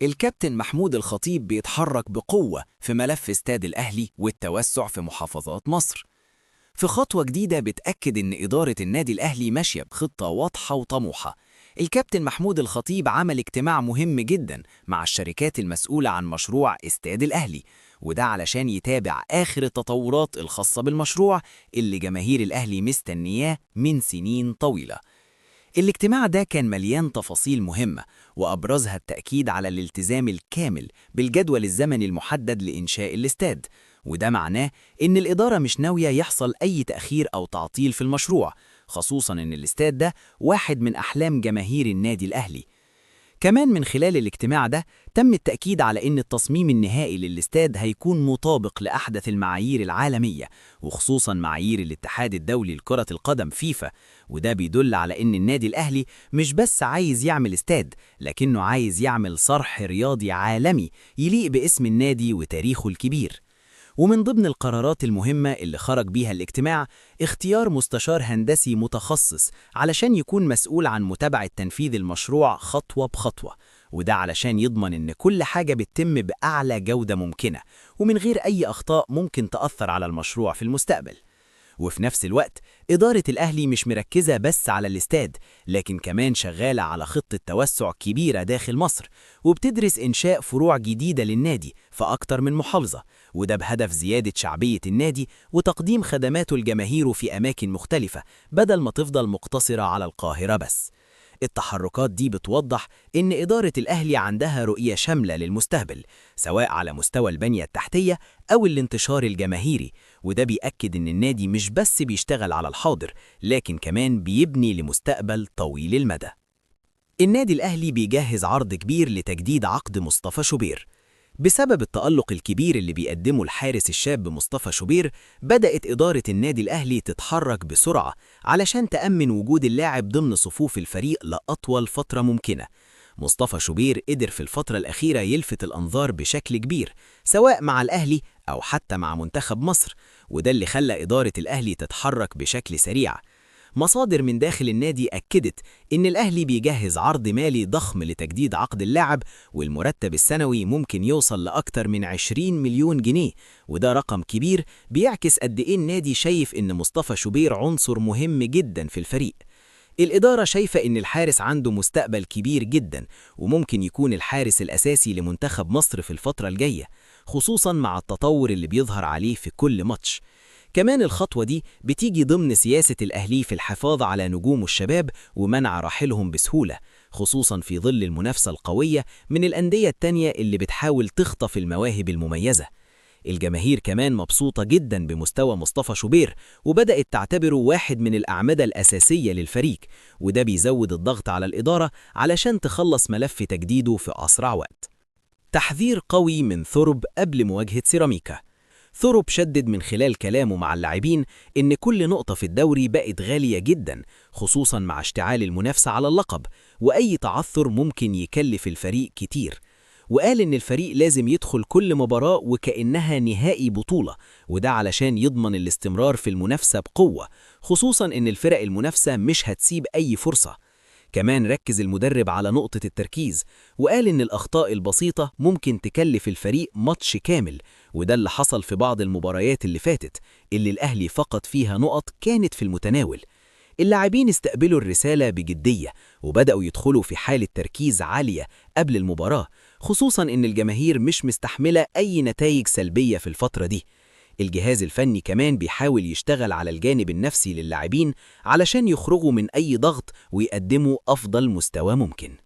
الكابتن محمود الخطيب بيتحرك بقوة في ملف استاد الأهلي والتوسع في محافظات مصر. في خطوة جديدة بتأكد إن إدارة النادي الأهلي ماشية بخطة واضحة وطموحة. الكابتن محمود الخطيب عمل اجتماع مهم جدا مع الشركات المسؤولة عن مشروع استاد الأهلي، وده علشان يتابع آخر التطورات الخاصة بالمشروع اللي جماهير الأهلي مستنياه من سنين طويلة. الاجتماع ده كان مليان تفاصيل مهمة، وأبرزها التأكيد على الالتزام الكامل بالجدول الزمني المحدد لإنشاء الاستاد، وده معناه إن الإدارة مش ناوية يحصل أي تأخير أو تعطيل في المشروع، خصوصاً إن الاستاد ده واحد من أحلام جماهير النادي الأهلي. كمان من خلال الاجتماع ده تم التأكيد على إن التصميم النهائي للاستاد هيكون مطابق لأحدث المعايير العالمية، وخصوصاً معايير الاتحاد الدولي لكرة القدم فيفا، وده بيدل على إن النادي الأهلي مش بس عايز يعمل استاد، لكنه عايز يعمل صرح رياضي عالمي يليق باسم النادي وتاريخه الكبير. ومن ضمن القرارات المهمة اللي خرج بيها الاجتماع اختيار مستشار هندسي متخصص علشان يكون مسؤول عن متابعة تنفيذ المشروع خطوة بخطوة، وده علشان يضمن إن كل حاجة بتتم بأعلى جودة ممكنة ومن غير أي أخطاء ممكن تأثر على المشروع في المستقبل. وفي نفس الوقت إدارة الأهلي مش مركزة بس على الاستاد، لكن كمان شغالة على خطة توسع كبيرة داخل مصر، وبتدرس إنشاء فروع جديدة للنادي في أكتر من محافظة، وده بهدف زيادة شعبية النادي وتقديم خدماته لجماهيره في أماكن مختلفة بدل ما تفضل مقتصرة على القاهرة بس. التحركات دي بتوضح إن إدارة الأهلي عندها رؤية شاملة للمستقبل، سواء على مستوى البنية التحتية أو الانتشار الجماهيري، وده بيأكد إن النادي مش بس بيشتغل على الحاضر، لكن كمان بيبني لمستقبل طويل المدى. النادي الأهلي بيجهز عرض كبير لتجديد عقد مصطفى شوبير. بسبب التألق الكبير اللي بيقدمه الحارس الشاب مصطفى شوبير، بدأت إدارة النادي الأهلي تتحرك بسرعة علشان تأمن وجود اللاعب ضمن صفوف الفريق لأطول فترة ممكنة. مصطفى شوبير قدر في الفترة الأخيرة يلفت الأنظار بشكل كبير، سواء مع الأهلي أو حتى مع منتخب مصر، وده اللي خلى إدارة الأهلي تتحرك بشكل سريع. مصادر من داخل النادي أكدت إن الأهلي بيجهز عرض مالي ضخم لتجديد عقد اللاعب، والمرتب السنوي ممكن يوصل لأكتر من 20 مليون جنيه، وده رقم كبير بيعكس قد إيه النادي شايف إن مصطفى شوبير عنصر مهم جدا في الفريق. الإدارة شايفة إن الحارس عنده مستقبل كبير جدا، وممكن يكون الحارس الأساسي لمنتخب مصر في الفترة الجاية، خصوصا مع التطور اللي بيظهر عليه في كل ماتش. كمان الخطوة دي بتيجي ضمن سياسة الأهلي في الحفاظ على نجوم الشباب ومنع رحيلهم بسهولة، خصوصا في ظل المنافسة القوية من الأندية التانية اللي بتحاول تخطف المواهب المميزة. الجماهير كمان مبسوطة جدا بمستوى مصطفى شوبير، وبدأت تعتبره واحد من الأعمدة الأساسية للفريق، وده بيزود الضغط على الإدارة علشان تخلص ملف تجديده في أسرع وقت. تحذير قوي من ثورب قبل مواجهة سيراميكا. ثورب شدد من خلال كلامه مع اللاعبين إن كل نقطة في الدوري بقت غالية جدا، خصوصا مع اشتعال المنافسة على اللقب، وأي تعثر ممكن يكلف الفريق كتير. وقال إن الفريق لازم يدخل كل مباراة وكأنها نهائي بطولة، وده علشان يضمن الاستمرار في المنافسة بقوة، خصوصا إن الفرق المنافسة مش هتسيب أي فرصة. كمان ركز المدرب على نقطة التركيز، وقال إن الأخطاء البسيطة ممكن تكلف الفريق ماتش كامل، وده اللي حصل في بعض المباريات اللي فاتت اللي الأهلي فقد فيها نقط كانت في المتناول. اللاعبين استقبلوا الرسالة بجدية وبدأوا يدخلوا في حالة تركيز عالية قبل المباراة، خصوصاً إن الجماهير مش مستحملة أي نتائج سلبية في الفترة دي. الجهاز الفني كمان بيحاول يشتغل على الجانب النفسي للاعبين علشان يخرجوا من أي ضغط ويقدموا أفضل مستوى ممكن.